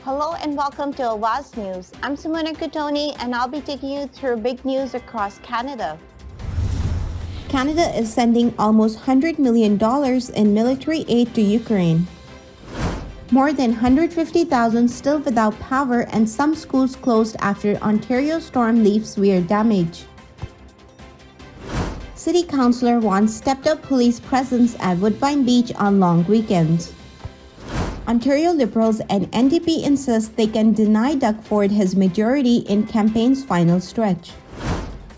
Hello and welcome to Awaz News. I'm Simona Kutoni and I'll be taking you through big news across Canada. Canada is sending almost $100 million in military aid to Ukraine. More than 150,000 still without power and some schools closed after Ontario storm leaves severe damage. City Councillor wants stepped-up police presence at Woodbine Beach on long weekends. Ontario Liberals and NDP insist they can deny Doug Ford his majority in campaign's final stretch.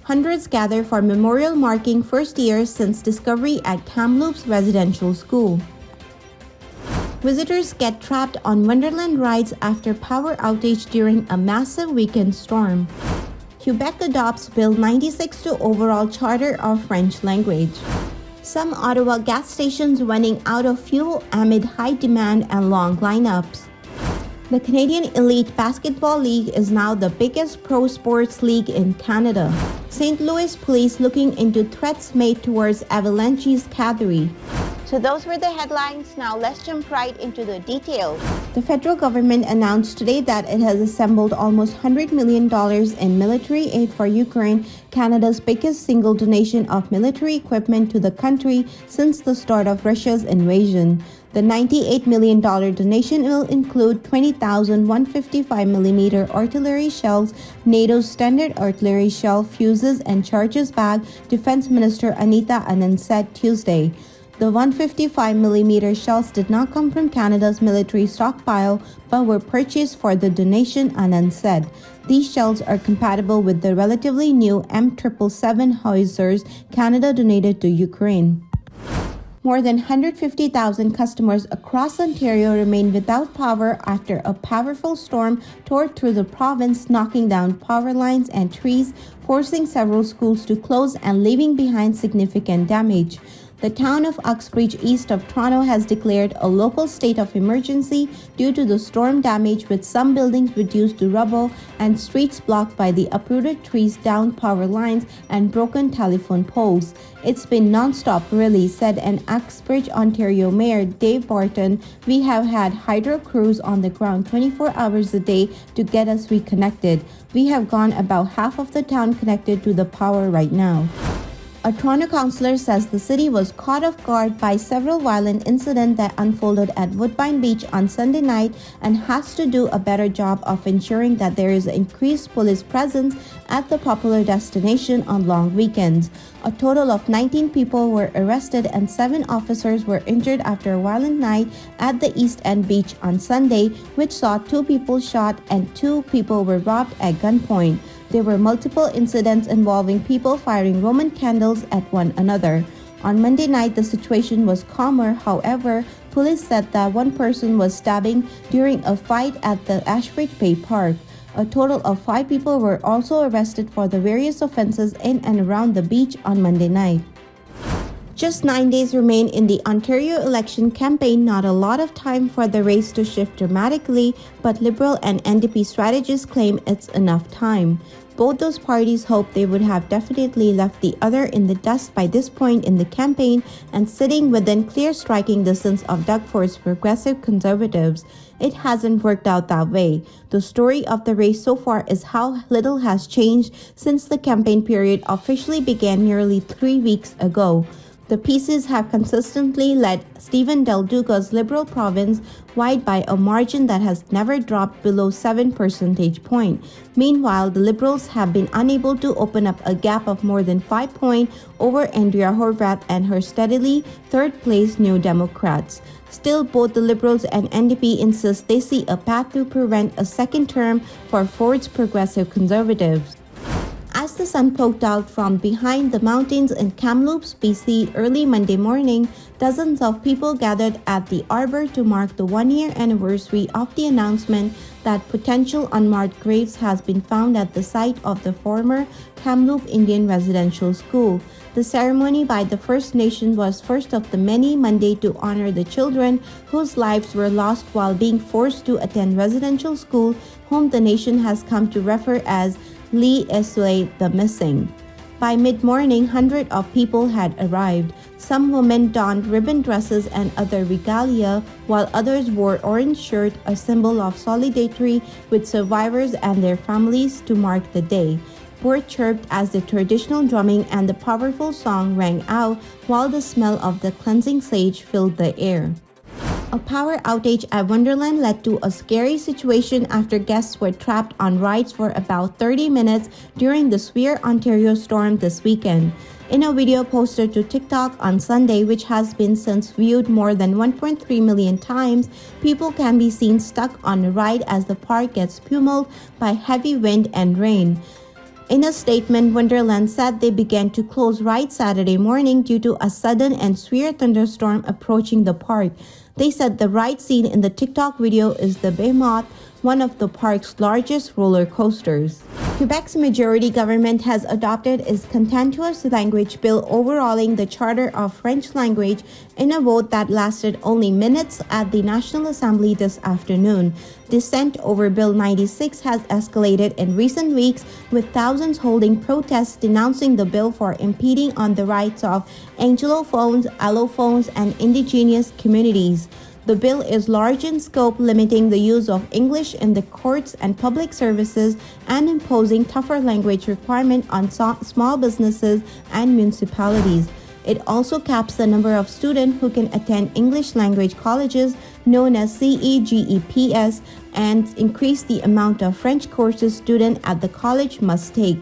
Hundreds gather for memorial marking first year since discovery at Kamloops Residential School. Visitors get trapped on Wonderland rides after power outage during a massive weekend storm. Quebec adopts Bill 96 to overall charter of French language. Some Ottawa gas stations running out of fuel amid high demand and long lineups. The Canadian Elite Basketball League is now the biggest pro sports league in Canada. St. Louis police looking into threats made towards Avalanche's cadre. So those were the headlines. Now let's jump right into the details. The federal government announced today that it has assembled almost $100 million in military aid for Ukraine, Canada's biggest single donation of military equipment to the country since the start of Russia's invasion. The $98 million donation will include 20,000 155mm artillery shells, NATO's standard artillery shell, fuses, and charges bag, Defense Minister Anita Anand said Tuesday. The 155mm shells did not come from Canada's military stockpile but were purchased for the donation, Anand said. These shells are compatible with the relatively new M777 howitzers Canada donated to Ukraine. More than 150,000 customers across Ontario remain without power after a powerful storm tore through the province, knocking down power lines and trees, forcing several schools to close and leaving behind significant damage. The town of Uxbridge, east of Toronto, has declared a local state of emergency due to the storm damage, with some buildings reduced to rubble and streets blocked by the uprooted trees, downed power lines, and broken telephone poles. It's been non-stop really, said an Uxbridge, Ontario Mayor Dave Barton. We have had hydro crews on the ground 24 hours a day to get us reconnected. We have gone about half of the town connected to the power right now. A Toronto councillor says the city was caught off guard by several violent incidents that unfolded at Woodbine Beach on Sunday night and has to do a better job of ensuring that there is increased police presence at the popular destination on long weekends. A total of 19 people were arrested and 7 officers were injured after a violent night at the East End Beach on Sunday, which saw 2 people shot and 2 people were robbed at gunpoint. There were multiple incidents involving people firing Roman candles at one another. On Monday night, the situation was calmer. However, police said that one person was stabbing during a fight at the Ashbridge Bay Park. A total of 5 people were also arrested for the various offenses in and around the beach on Monday night. Just 9 days remain in the Ontario election campaign. Not a lot of time for the race to shift dramatically, but Liberal and NDP strategists claim it's enough time. Both those parties hope they would have definitely left the other in the dust by this point in the campaign and sitting within clear striking distance of Doug Ford's progressive Conservatives. It hasn't worked out that way. The story of the race so far is how little has changed since the campaign period officially began nearly 3 weeks ago. The pieces have consistently led Stephen Del Duca's Liberal province wide by a margin that has never dropped below 7 percentage points. Meanwhile, the Liberals have been unable to open up a gap of more than 5 points over Andrea Horwath and her steadily third-place New Democrats. Still, both the Liberals and NDP insist they see a path to prevent a second term for Ford's progressive Conservatives. As the sun poked out from behind the mountains in Kamloops, BC early Monday morning, dozens of people gathered at the Arbor to mark the 1-year anniversary of the announcement that potential unmarked graves has been found at the site of the former Kamloops Indian Residential School. The ceremony by the First Nation was first of the many Monday to honor the children whose lives were lost while being forced to attend residential school, whom the nation has come to refer as Lee Esue the Missing. By mid-morning, hundreds of people had arrived. Some women donned ribbon dresses and other regalia, while others wore orange shirt, a symbol of solidarity with survivors and their families to mark the day. Birds chirped as the traditional drumming and the powerful song rang out, while the smell of the cleansing sage filled the air. A power outage at Wonderland led to a scary situation after guests were trapped on rides for about 30 minutes during the severe Ontario storm this weekend. In a video posted to TikTok on Sunday, which has been since viewed more than 1.3 million times, people can be seen stuck on a ride as the park gets pummeled by heavy wind and rain. In a statement, Wonderland said they began to close rides Saturday morning due to a sudden and severe thunderstorm approaching the park. They said the ride seen in the TikTok video is the Behemoth, one of the park's largest roller coasters. Quebec's majority government has adopted its contentious language bill overhauling the Charter of French language in a vote that lasted only minutes at the National Assembly this afternoon. Dissent over Bill 96 has escalated in recent weeks, with thousands holding protests denouncing the bill for impeding on the rights of Anglophones, Allophones, and indigenous communities. The bill is large in scope, limiting the use of English in the courts and public services and imposing tougher language requirements on small businesses and municipalities. It also caps the number of students who can attend English language colleges, known as CEGEPS, and increase the amount of French courses students at the college must take.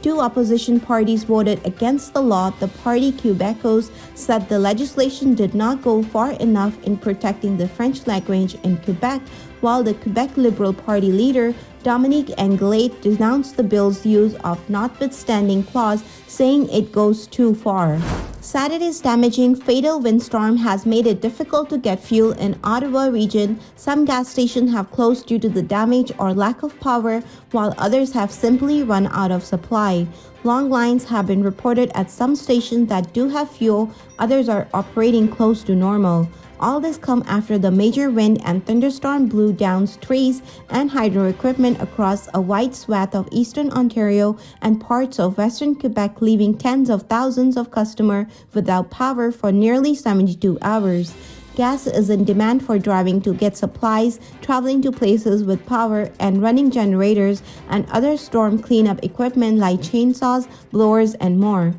Two opposition parties voted against the law. The party Quebecos said the legislation did not go far enough in protecting the French language in Quebec, while the Quebec Liberal Party leader Dominique Anglade denounced the bill's use of notwithstanding clause, saying it goes too far. Saturday's damaging fatal windstorm has made it difficult to get fuel in Ottawa region. Some gas stations have closed due to the damage or lack of power, while others have simply run out of supply. Long lines have been reported at some stations that do have fuel, others are operating close to normal. All this come after the major wind and thunderstorm blew down trees and hydro equipment across a wide swath of eastern Ontario and parts of western Quebec, leaving tens of thousands of customers without power for nearly 72 hours. Gas is in demand for driving to get supplies, traveling to places with power, and running generators and other storm cleanup equipment like chainsaws, blowers, and more.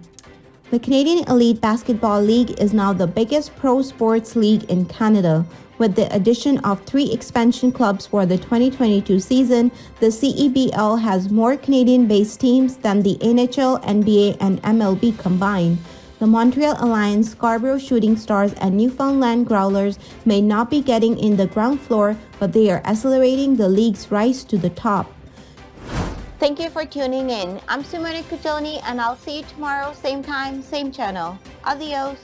The Canadian Elite Basketball League is now the biggest pro sports league in Canada. With the addition of 3 expansion clubs for the 2022 season, the CEBL has more Canadian-based teams than the NHL, NBA, and MLB combined. The Montreal Alliance, Scarborough Shooting Stars, and Newfoundland Growlers may not be getting in the ground floor, but they are accelerating the league's rise to the top. Thank you for tuning in. I'm Simone Cutoni, and I'll see you tomorrow, same time, same channel. Adios.